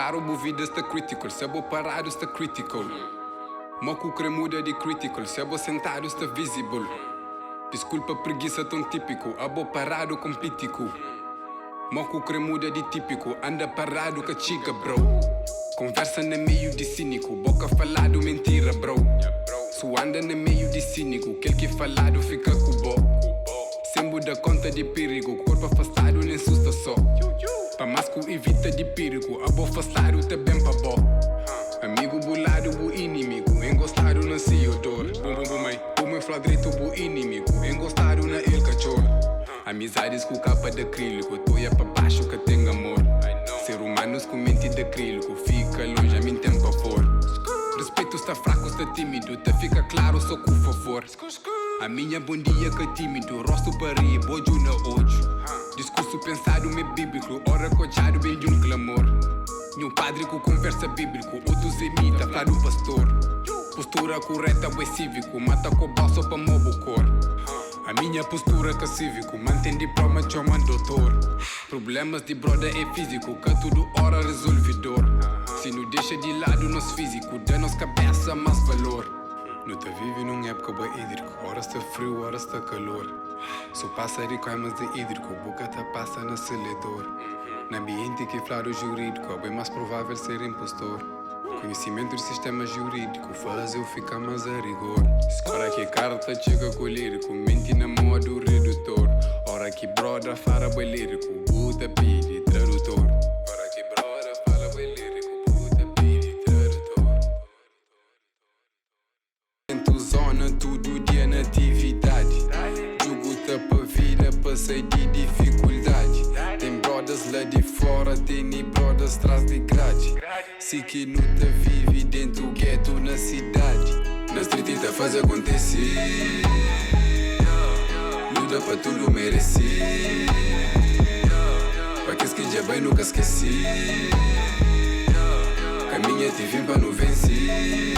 Claro, o vida está critical, se eu parado está critical. Moco cremuda de critical, se eu sentado está visible. Desculpa preguiça tão típico, abo parado com pítico. Moco cremuda de típico, anda parado com a chica, bro. Conversa no meio de cínico, boca falado mentira, bro. Se anda no meio de cínico, aquele que falado fica com o bo. Sembo da conta de perigo, corpo afastado nem susta só. Pa masco evita de perigo, abo afastado tá bem pa bo. Amigo bulado, bu inimigo, engostado na ciodor. O meu flagrito, bu inimigo, engostado na el cachorro. Amizades com capa de acrílico, toia pra baixo que tem amor. Ser humanos com mente de acrílico, fica longe a mim tem pavor. Respeito está fraco, está tímido, te fica claro só com favor. A minha bom dia que tímido, rosto para rir, bojo na ojo. Discurso pensado me bíblico, ora cochado bem de um clamor. Nenhum padre com conversa bíblico, outros imita, para o pastor. Postura correta é cívico, mata com balsa para mobo cor. A minha postura que cívico, mantém diploma, chama doutor. Problemas de brother é físico, que tudo hora resolvidor. Se não deixa de lado nosso físico, dá nos cabeça mais valor. Não te vive numa época bem hídrico, hora está frio, hora está calor. Só passa de coimas de hídrico, boca tá passa no acelerador. No ambiente que flaro jurídico, é bem mais provável ser impostor. Conhecimento do sistema jurídico faz eu ficar mais a rigor. Hora que carta chega com lírico, mente na modo redutor. Hora que brother fala bem lírico, Buda pede tradutor. Hora que brother fala bem lírico, Buda pede tradutor. Dentro zona, todo dia na atividade. Jogo tapa vida, passei de dificuldade. Tem brothers lá de fora, tem brothers atrás de grade. Se que não te vive dentro do gueto na cidade. Na street tá faz acontecer. Luta pra tudo merecer. Pra que já bem nunca esqueci. Caminha te vim pra não vencer.